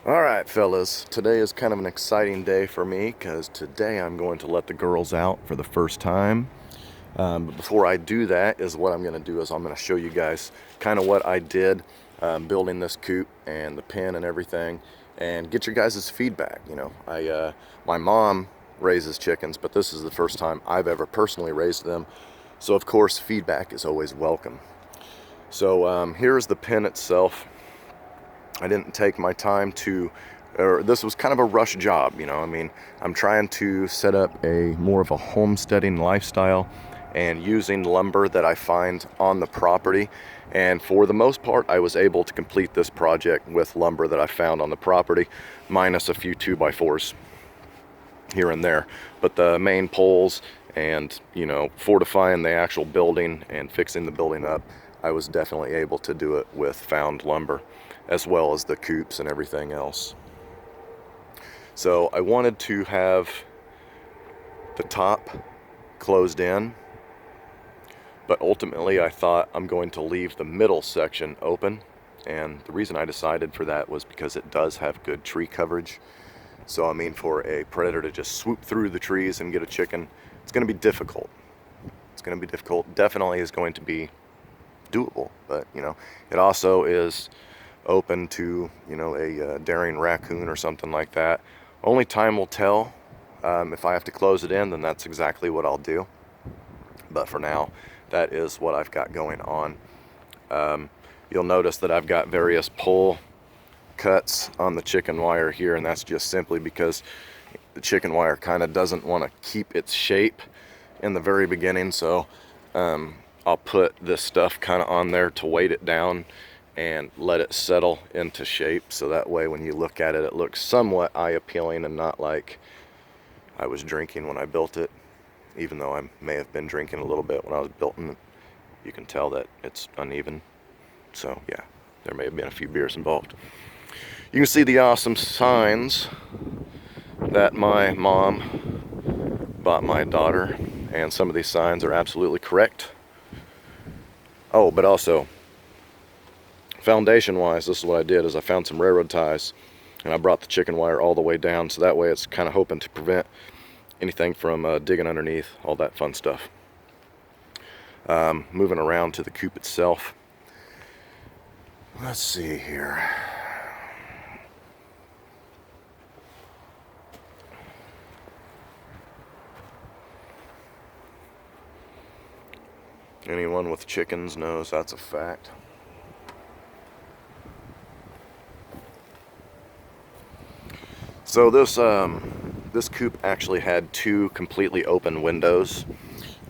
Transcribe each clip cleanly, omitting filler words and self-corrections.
Alright fellas, today is kind of an exciting day for me because today I'm going to let the girls out for the first time. But before I do that is what I'm going to do is I'm going to show you guys kind of what I did building this coop and the pen and everything, and get your guys' feedback. My mom raises chickens, but this is the first time I've ever personally raised them, so of course feedback is always welcome. So here's the pen itself. I didn't take my time this was kind of a rush job, I'm trying to set up more of a homesteading lifestyle and using lumber that I find on the property. And for the most part, I was able to complete this project with lumber that I found on the property, minus a few 2x4s here and there. But the main poles and, fortifying the actual building and fixing the building up, I was definitely able to do it with found lumber, as well as the coops and everything else. So I wanted to have the top closed in, but ultimately I thought I'm going to leave the middle section open. And the reason I decided for that was because it does have good tree coverage. So for a predator to just swoop through the trees and get a chicken, it's going to be difficult. Definitely is going to be doable, but it also is open to a daring raccoon or something like that. Only time will tell. If I have to close it in, then that's exactly what I'll do. But for now, that is what I've got going on. You'll notice that I've got various pull cuts on the chicken wire here, and that's just simply because the chicken wire kind of doesn't want to keep its shape in the very beginning. So I'll put this stuff kind of on there to weight it down and let it settle into shape, so that way when you look at it, it looks somewhat eye appealing and not like I was drinking when I built it. Even though I may have been drinking a little bit when I was building it, you can tell that it's uneven. So yeah, there may have been a few beers involved. You can see the awesome signs that my mom bought my daughter, and some of these signs are absolutely correct. Oh, but also, foundation wise, this is what I did is I found some railroad ties and I brought the chicken wire all the way down, so that way it's kind of hoping to prevent anything from digging underneath, all that fun stuff. Moving around to the coop itself, let's see here. Anyone with chickens knows that's a fact. So this coop actually had two completely open windows.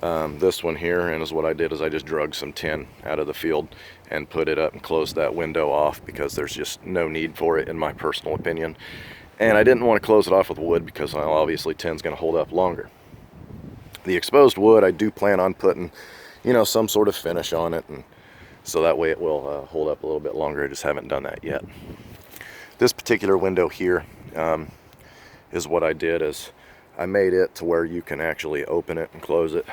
This one here, and is what I did is I just drug some tin out of the field and put it up and closed that window off because there's just no need for it in my personal opinion. And I didn't want to close it off with wood because obviously tin's going to hold up longer. The exposed wood I do plan on putting, some sort of finish on it, and so that way it will hold up a little bit longer. I just haven't done that yet. This particular window here is what I did is I made it to where you can actually open it and close it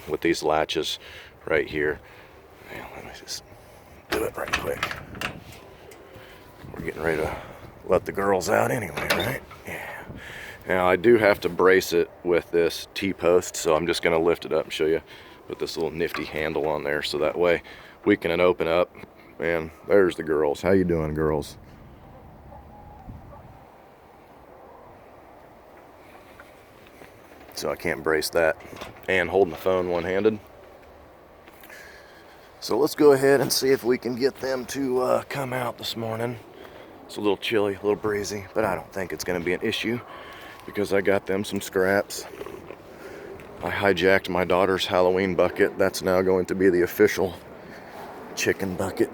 with these latches right here. Let me just do it right quick. We're getting ready to let the girls out anyway, right? Yeah. Now I do have to brace it with this T-post, so I'm just going to lift it up and show you. Put this little nifty handle on there, so that way we can open up. And there's the girls. How you doing, girls? So I can't brace that and holding the phone one-handed. So let's go ahead and see if we can get them to come out this morning. It's a little chilly, a little breezy, but I don't think it's going to be an issue because I got them some scraps. I hijacked my daughter's Halloween bucket. That's now going to be the official chicken bucket.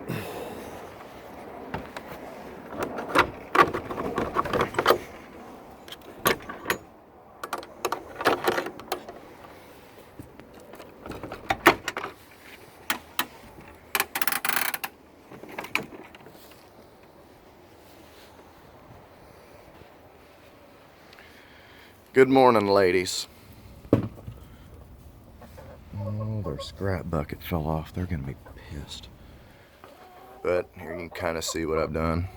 Good morning, ladies. Oh, their scrap bucket fell off. They're gonna be pissed. But here you can kind of see what I've done.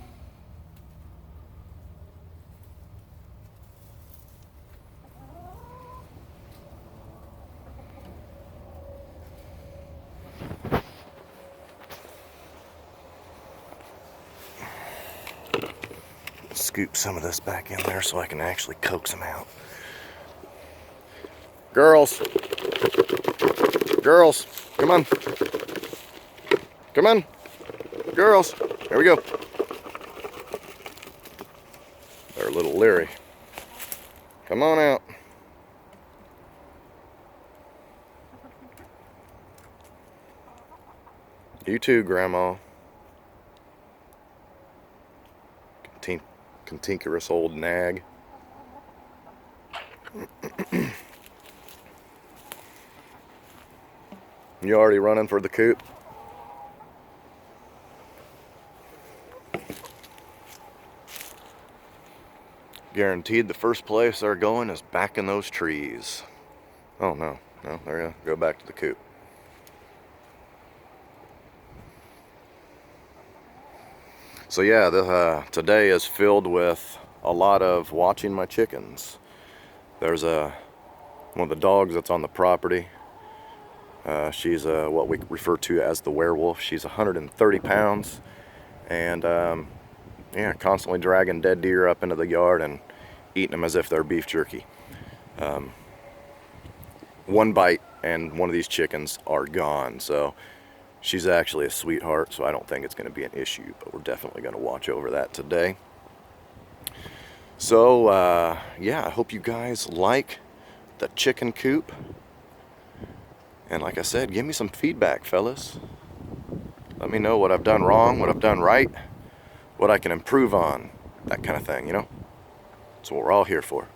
Scoop some of this back in there so I can actually coax them out. Girls, girls, come on, come on, girls, there we go. They're a little leery. Come on out. You too, Grandma. Cantankerous old nag. You already running for the coop? Guaranteed the first place they're going is back in those trees. Oh no, no, they're gonna go back to the coop. So yeah, today is filled with a lot of watching my chickens. There's one of the dogs that's on the property. She's what we refer to as the werewolf. She's 130 pounds and yeah, constantly dragging dead deer up into the yard and eating them as if they're beef jerky. One bite and one of these chickens are gone. So she's actually a sweetheart, so I don't think it's going to be an issue, but we're definitely going to watch over that today. So yeah, I hope you guys like the chicken coop. And like I said, give me some feedback, fellas. Let me know what I've done wrong, what I've done right, what I can improve on, that kind of thing, you know? That's what we're all here for.